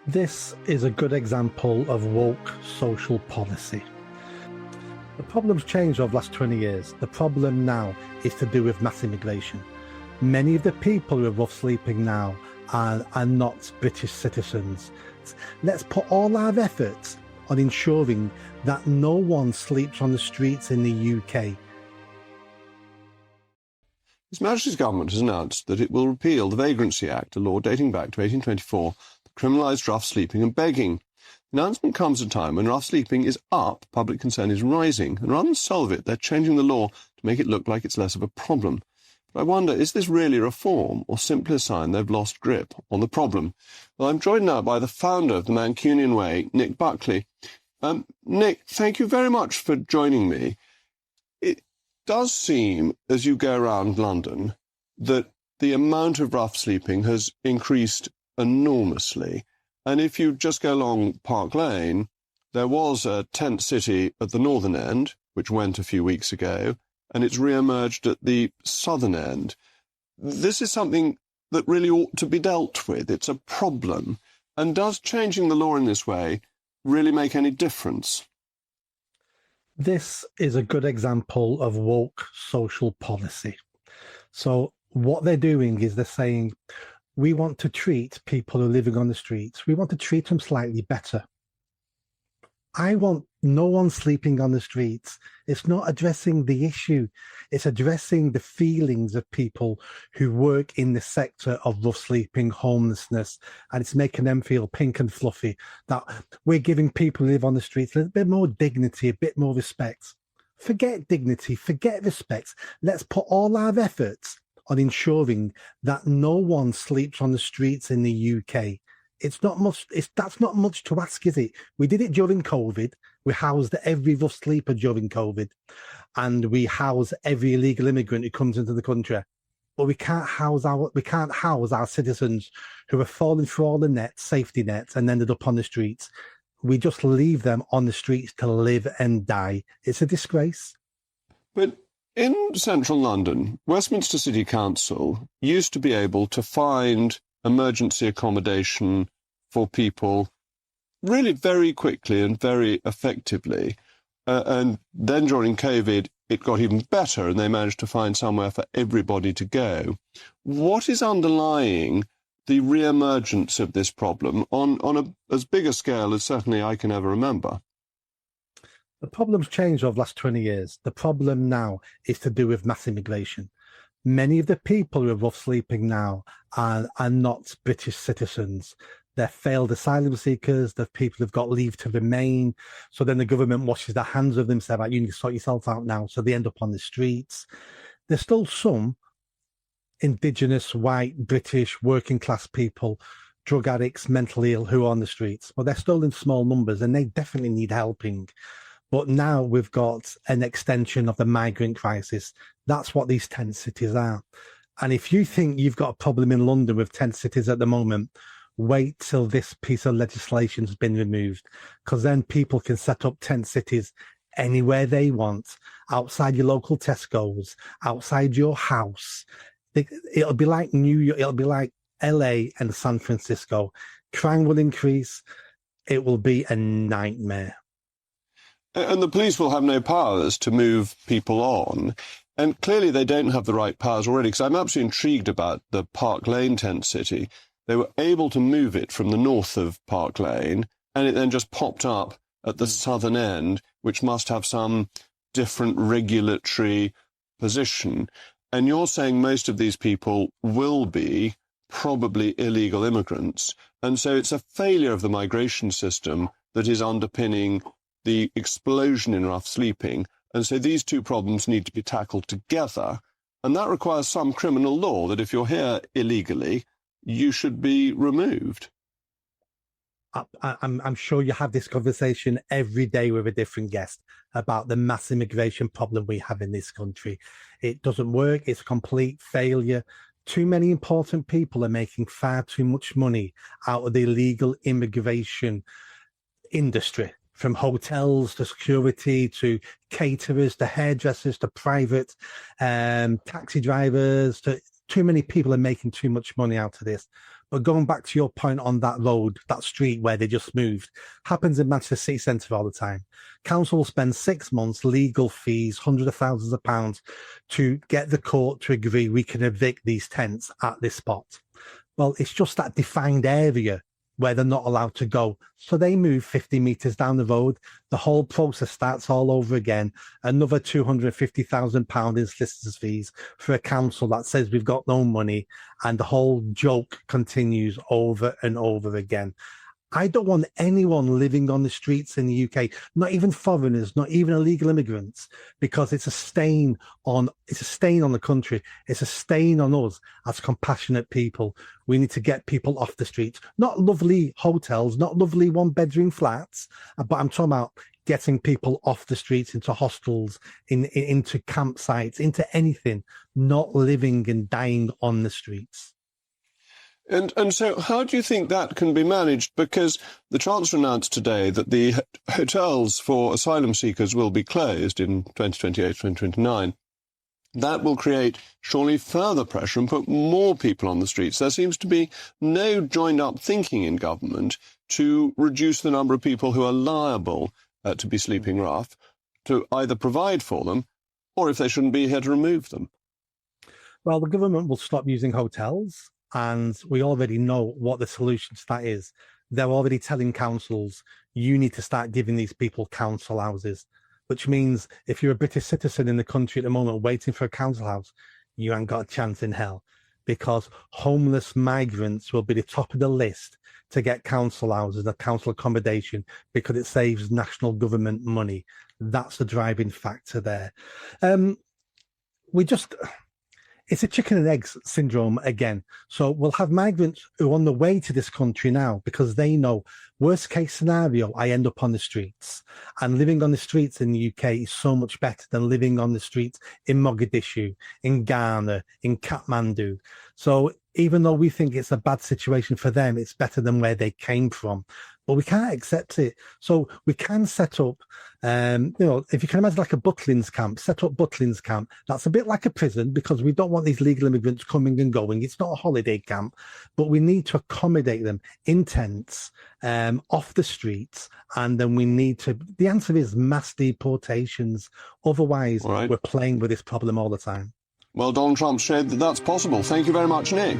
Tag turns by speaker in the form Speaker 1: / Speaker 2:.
Speaker 1: This is a good example of woke social policy. The problem's changed over the last 20 years. The problem now is to do with mass immigration. Many of the people who are rough sleeping now are not British citizens. Let's put all our efforts on ensuring that no one sleeps on the streets in the UK.
Speaker 2: His Majesty's Government has announced that it will repeal the Vagrancy Act, a law dating back to 1824 that criminalised rough sleeping and begging. The announcement comes at a time when rough sleeping is up, public concern is rising, and rather than solve it, they're changing the law to make it look like it's less of a problem. But I wonder, is this really reform, or simply a sign they've lost grip on the problem? Well, I'm joined now by the founder of the Mancunian Way, Nick Buckley. Nick, thank you very much for joining me. It does seem, as you go around London, that the amount of rough sleeping has increased enormously. And if you just go along Park Lane, there was a tent city at the northern end, which went a few weeks ago, and it's re-emerged at the southern end. This is something that really ought to be dealt with. It's a problem. And does changing the law in this way really make any difference?
Speaker 1: This is a good example of woke social policy. So what they're doing is they're saying, we want to treat people who are living on the streets, we want to treat them slightly better. I want no one sleeping on the streets. It's not addressing the issue. It's addressing the feelings of people who work in the sector of rough sleeping, homelessness, and it's making them feel pink and fluffy, that we're giving people who live on the streets a little bit more dignity, a bit more respect. Forget dignity, forget respect. Let's put all our efforts on ensuring that no one sleeps on the streets in the UK. It's not much. That's not much to ask, is it? We did it during COVID. We housed every rough sleeper during COVID, and we house every illegal immigrant who comes into the country. But we can't house our citizens who are falling through all the nets, safety nets, and ended up on the streets. We just leave them on the streets to live and die. It's a disgrace.
Speaker 2: But in central London, Westminster City Council used to be able to find emergency accommodation for people really very quickly and very effectively. And then during COVID, it got even better and they managed to find somewhere for everybody to go. What is underlying the re-emergence of this problem on as big a scale as certainly I can ever remember?
Speaker 1: The problem's changed over the last 20 years. The problem now is to do with mass immigration. Many of the people who are rough sleeping now are not British citizens. They're failed asylum seekers. They're people who've got leave to remain. So then the government washes their hands of them, say, you need to sort yourself out now. So they end up on the streets. There's still some indigenous, white, British, working class people, drug addicts, mentally ill, who are on the streets. But they're still in small numbers and they definitely need helping. But now we've got an extension of the migrant crisis. That's what these tent cities are. And if you think you've got a problem in London with tent cities at the moment, wait till this piece of legislation has been removed, because then people can set up tent cities anywhere they want, outside your local Tesco's, outside your house. It'll be like New York, it'll be like LA and San Francisco. Crime will increase. It will be a nightmare.
Speaker 2: And the police will have no powers to move people on. And clearly they don't have the right powers already, because I'm absolutely intrigued about the Park Lane tent city. They were able to move it from the north of Park Lane, and it then just popped up at the southern end, which must have some different regulatory position. And you're saying most of these people will be probably illegal immigrants. And so it's a failure of the migration system that is underpinning the explosion in rough sleeping. And so these two problems need to be tackled together. And that requires some criminal law that if you're here illegally, you should be removed.
Speaker 1: I'm sure you have this conversation every day with a different guest about the mass immigration problem we have in this country. It doesn't work. It's a complete failure. Too many important people are making far too much money out of the illegal immigration industry, from hotels to security to caterers to hairdressers to private taxi drivers. Too many people are making too much money out of this. But going back to your point on that road, that street where they just moved, happens in Manchester City Centre all the time. Council will spend 6 months, legal fees, hundreds of thousands of pounds to get the court to agree we can evict these tents at this spot. Well, it's just that defined area where they're not allowed to go. So they move 50 metres down the road. The whole process starts all over again. Another £250,000 in solicitors' fees for a council that says we've got no money. And the whole joke continues over and over again. I don't want anyone living on the streets in the UK, not even foreigners, not even illegal immigrants, because it's a stain on the country. It's a stain on us as compassionate people. We need to get people off the streets, not lovely hotels, not lovely one-bedroom flats, but I'm talking about getting people off the streets into hostels, into campsites, into anything, not living and dying on the streets.
Speaker 2: And so how do you think that can be managed? Because the Chancellor announced today that the hotels for asylum seekers will be closed in 2028, 2029. That will create surely further pressure and put more people on the streets. There seems to be no joined-up thinking in government to reduce the number of people who are liable to be sleeping rough, to either provide for them, or if they shouldn't be here, to remove them.
Speaker 1: Well, the government will stop using hotels. And we already know what the solution to that is. They're already telling councils, you need to start giving these people council houses, which means if you're a British citizen in the country at the moment waiting for a council house, you ain't got a chance in hell, because homeless migrants will be the top of the list to get council houses, a council accommodation, because it saves national government money. That's the driving factor there. It's a chicken and eggs syndrome again. So we'll have migrants who are on the way to this country now because they know, worst case scenario, I end up on the streets. And living on the streets in the UK is so much better than living on the streets in Mogadishu, in Ghana, in Kathmandu. So even though we think it's a bad situation for them, it's better than where they came from. But we can't accept it. So we can set up, if you can imagine like a Butlins camp, set up Butlins camp. That's a bit like a prison because we don't want these legal immigrants coming and going. It's not a holiday camp, but we need to accommodate them in tents, off the streets. And then the answer is mass deportations. Otherwise, We're playing with this problem all the time.
Speaker 2: Well, Donald Trump showed that that's possible. Thank you very much, Nick.